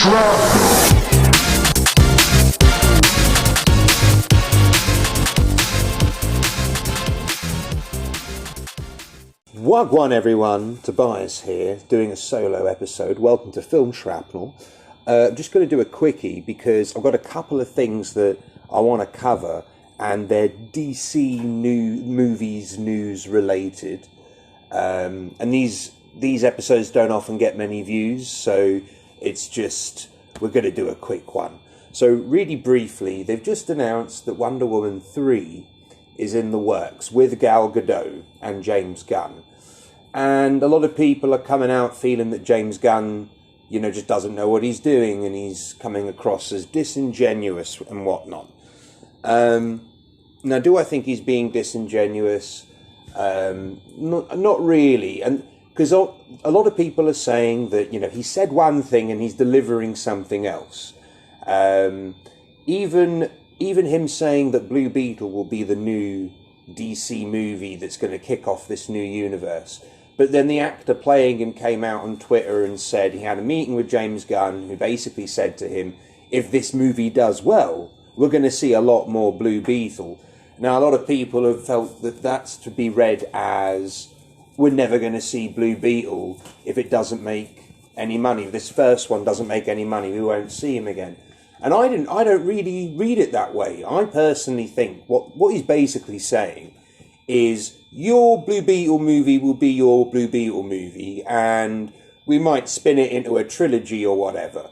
Wagwan everyone, Tobias here, doing a solo episode. Welcome to Film Shrapnel. I'm just going to do a quickie because I've got a couple of things that I want to cover and they're DC movies news related. And these episodes don't often get many views, so it's just, we're going to do a quick one. So really briefly, they've just announced that Wonder Woman 3 is in the works with Gal Gadot and James Gunn. And a lot of people are coming out feeling that James Gunn, just doesn't know what he's doing and he's coming across as disingenuous and whatnot. Now, do I think he's being disingenuous? Not really. And because a lot of people are saying that, he said one thing and he's delivering something else. Even him saying that Blue Beetle will be the new DC movie that's going to kick off this new universe. But then the actor playing him came out on Twitter and said he had a meeting with James Gunn, who basically said to him, if this movie does well, we're going to see a lot more Blue Beetle. Now, a lot of people have felt that that's to be read as, we're never going to see Blue Beetle if it doesn't make any money. If this first one doesn't make any money, we won't see him again. And I don't really read it that way. I personally think what he's basically saying is your Blue Beetle movie will be your Blue Beetle movie, and we might spin it into a trilogy or whatever.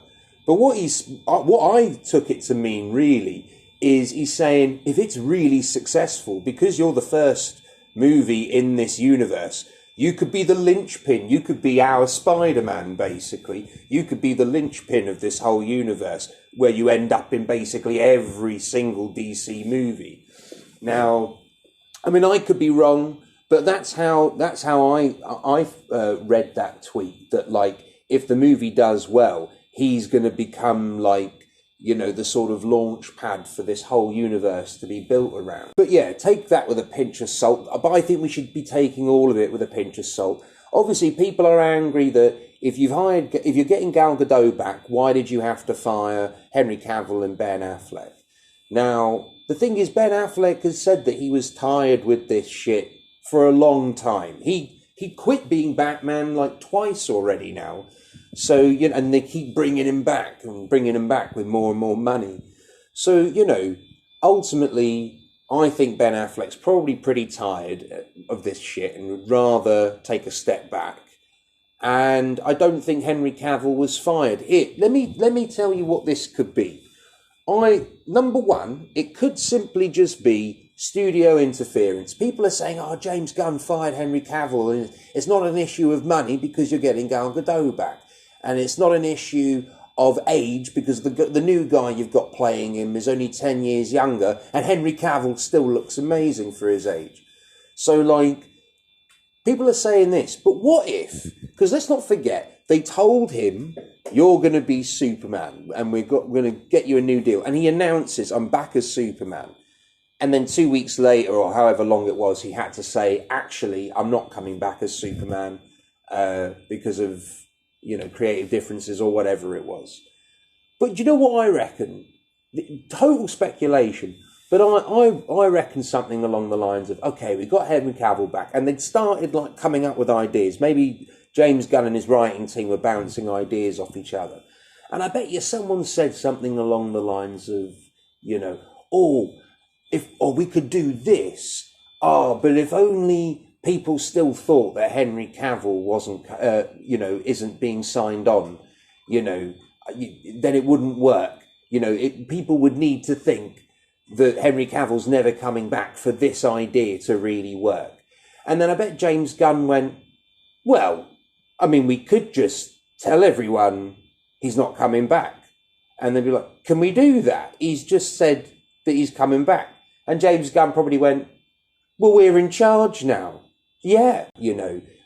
But what I took it to mean really is he's saying if it's really successful, because you're the first movie in this universe, you could be the linchpin. You could be our Spider-Man, basically. You could be the linchpin of this whole universe, where you end up in basically every single DC movie. Now, I mean, I could be wrong, but that's how I read that tweet. That like, if the movie does well, he's going to become like, the sort of launch pad for this whole universe to be built around. But yeah, take that with a pinch of salt. But I think we should be taking all of it with a pinch of salt. Obviously, people are angry that if you're getting Gal Gadot back, why did you have to fire Henry Cavill and Ben Affleck? Now, the thing is, Ben Affleck has said that he was tired with this shit for a long time. He quit being Batman like twice already now. So, and they keep bringing him back with more and more money. So, ultimately, I think Ben Affleck's probably pretty tired of this shit and would rather take a step back. And I don't think Henry Cavill was fired. Let me tell you what this could be. Number one, it could simply just be studio interference. People are saying, James Gunn fired Henry Cavill, and it's not an issue of money because you're getting Gal Gadot back. And it's not an issue of age because the new guy you've got playing him is only 10 years younger, and Henry Cavill still looks amazing for his age. So, like, people are saying this, but what if? Because let's not forget, they told him, you're going to be Superman, and we're going to get you a new deal. And he announces, I'm back as Superman. And then 2 weeks later, or however long it was, he had to say, actually, I'm not coming back as Superman because of, creative differences or whatever it was. But you know what I reckon? Total speculation. But I reckon something along the lines of, okay, we got Henry Cavill back, and they'd started like coming up with ideas. Maybe James Gunn and his writing team were bouncing ideas off each other. And I bet you someone said something along the lines of, we could do this. But if only people still thought that Henry Cavill wasn't, isn't being signed on, then it wouldn't work. People would need to think that Henry Cavill's never coming back for this idea to really work. And then I bet James Gunn went, well, I mean, we could just tell everyone he's not coming back. And they'd be like, can we do that? He's just said that he's coming back. And James Gunn probably went, well, we're in charge now. Yeah,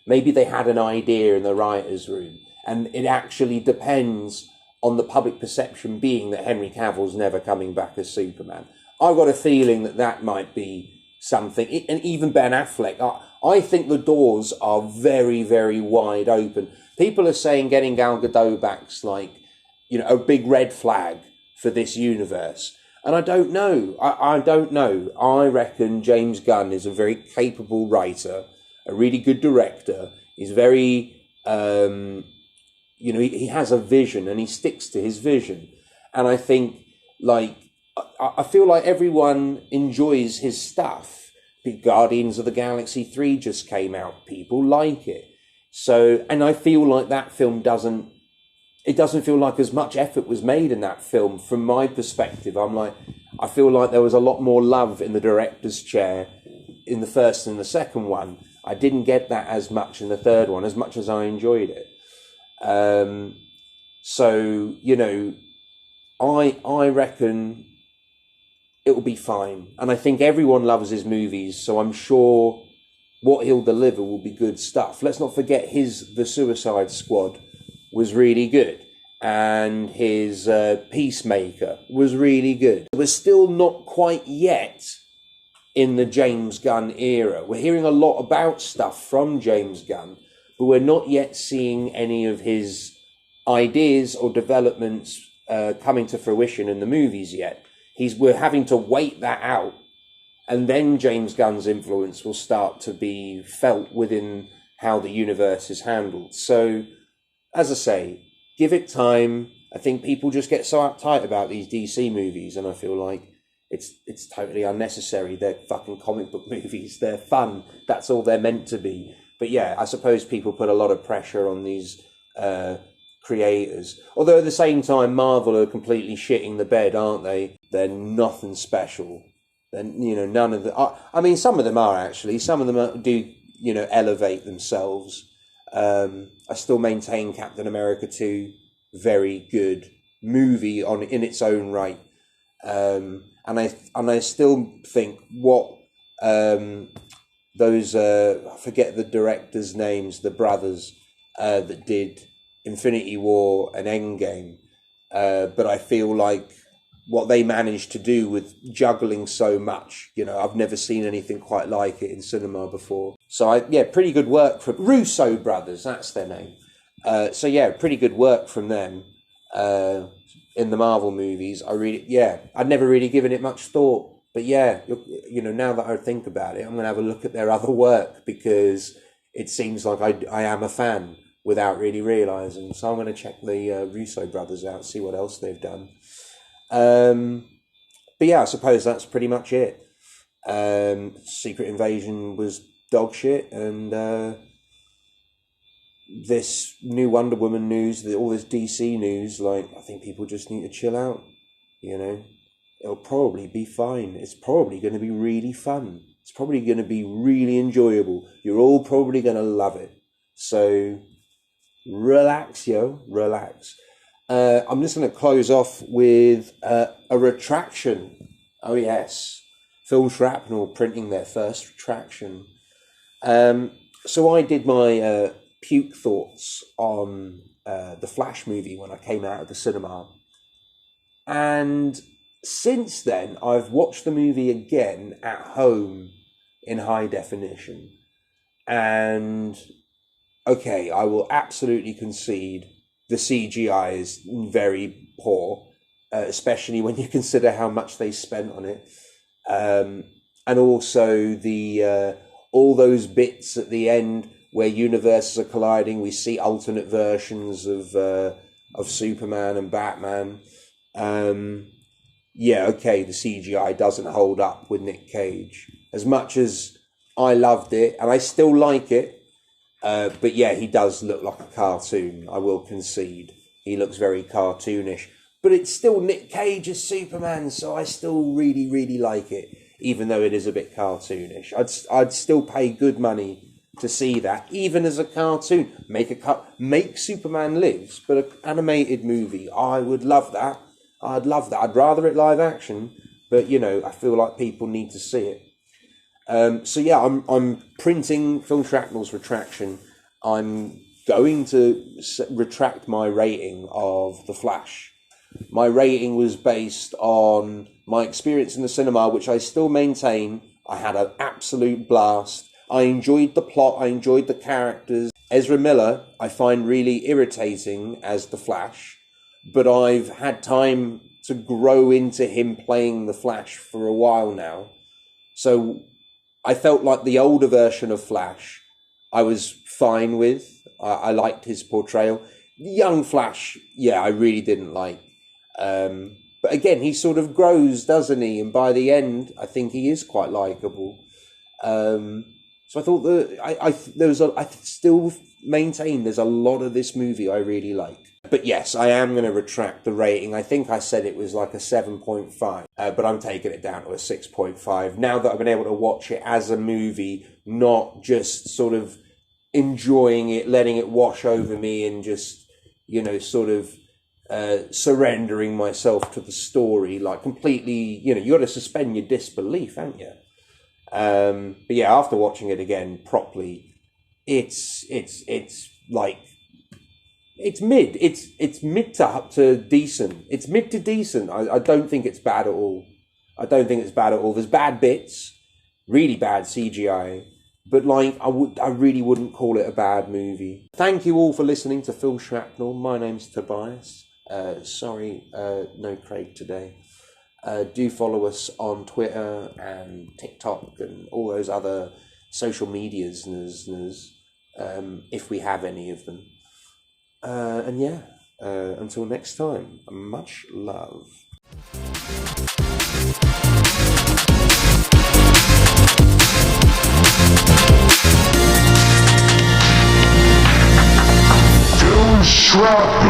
maybe they had an idea in the writer's room, and it actually depends on the public perception being that Henry Cavill's never coming back as Superman. I've got a feeling that might be something. And even Ben Affleck, I think the doors are very, very wide open. People are saying getting Gal Gadot back's like, a big red flag for this universe. And I don't know. I don't know. I reckon James Gunn is a very capable writer, a really good director. He's very, he has a vision and he sticks to his vision. And I think, I feel like everyone enjoys his stuff. The Guardians of the Galaxy 3 just came out. People like it. So, and I feel like that film doesn't feel like as much effort was made in that film. From my perspective, I feel like there was a lot more love in the director's chair in the first and the second one. I didn't get that as much in the third one, as much as I enjoyed it. So, I reckon it will be fine. And I think everyone loves his movies, so I'm sure what he'll deliver will be good stuff. Let's not forget The Suicide Squad was really good, and his Peacemaker was really good. We're still not quite yet in the James Gunn era. We're hearing a lot about stuff from James Gunn, but we're not yet seeing any of his ideas or developments coming to fruition in the movies yet. We're having to wait that out, and then James Gunn's influence will start to be felt within how the universe is handled. So, as I say, give it time. I think people just get so uptight about these DC movies, and I feel like it's totally unnecessary. They're fucking comic book movies. They're fun. That's all they're meant to be. But yeah, I suppose people put a lot of pressure on these creators. Although at the same time, Marvel are completely shitting the bed, aren't they? They're nothing special. Then none of the. I mean, some of them are actually. Some of them do elevate themselves. I still maintain Captain America 2, very good movie in its own right. And I still think what those I forget the directors' names, the brothers that did Infinity War and Endgame, but I feel like what they managed to do with juggling so much, I've never seen anything quite like it in cinema before. So pretty good work from Russo brothers, that's their name. Pretty good work from them in the Marvel movies. I'd never really given it much thought, but now that I think about it, I'm going to have a look at their other work, because it seems like I am a fan without really realising. So I'm going to check the Russo brothers out, see what else they've done. I suppose that's pretty much it. Secret Invasion was dog shit, and this new Wonder Woman news, all this DC news, I think people just need to chill out. It'll probably be fine. It's probably going to be really fun. It's probably going to be really enjoyable. You're all probably going to love it. So relax, relax. I'm just going to close off with a retraction. Oh yes, Film Shrapnel printing their first retraction. So I did my puke thoughts on the Flash movie when I came out of the cinema. And since then, I've watched the movie again at home in high definition. And okay, I will absolutely concede the CGI is very poor, especially when you consider how much they spent on it. And also the all those bits at the end where universes are colliding. We see alternate versions of Superman and Batman. The CGI doesn't hold up with Nick Cage. As much as I loved it, and I still like it, but he does look like a cartoon, I will concede. He looks very cartoonish. But it's still Nick Cage as Superman, so I still really, really like it, even though it is a bit cartoonish. I'd still pay good money to see that, even as a cartoon. Make Superman Lives, but an animated movie. I would love that. I'd love that. I'd rather it live action, but I feel like people need to see it. I'm printing Film Shrapnel's retraction. I'm going to retract my rating of The Flash. My rating was based on my experience in the cinema, which I still maintain. I had an absolute blast. I enjoyed the plot. I enjoyed the characters. Ezra Miller, I find really irritating as the Flash. but I've had time to grow into him playing the Flash for a while now. So I felt like the older version of Flash I was fine with. I liked his portrayal. Young Flash, yeah, I really didn't like. But again, he sort of grows, doesn't he? And by the end, I think he is quite likeable. So I thought that I still maintain there's a lot of this movie I really like. But yes, I am going to retract the rating. I think I said it was like a 7.5, but I'm taking it down to a 6.5. Now that I've been able to watch it as a movie, not just sort of enjoying it, letting it wash over me and just, sort of surrendering myself to the story, like completely, you got to suspend your disbelief, haven't you? But yeah, after watching it again properly, it's like, it's mid. It's mid to decent. It's mid to decent. I don't think it's bad at all. There's bad bits, really bad CGI, but like I really wouldn't call it a bad movie. Thank you all for listening to Film Shrapnel. My name's Tobias. Sorry, no Craig today. Do follow us on Twitter and TikTok and all those other social medias, if we have any of them. And yeah, until next time, much love. Film Shrapnel.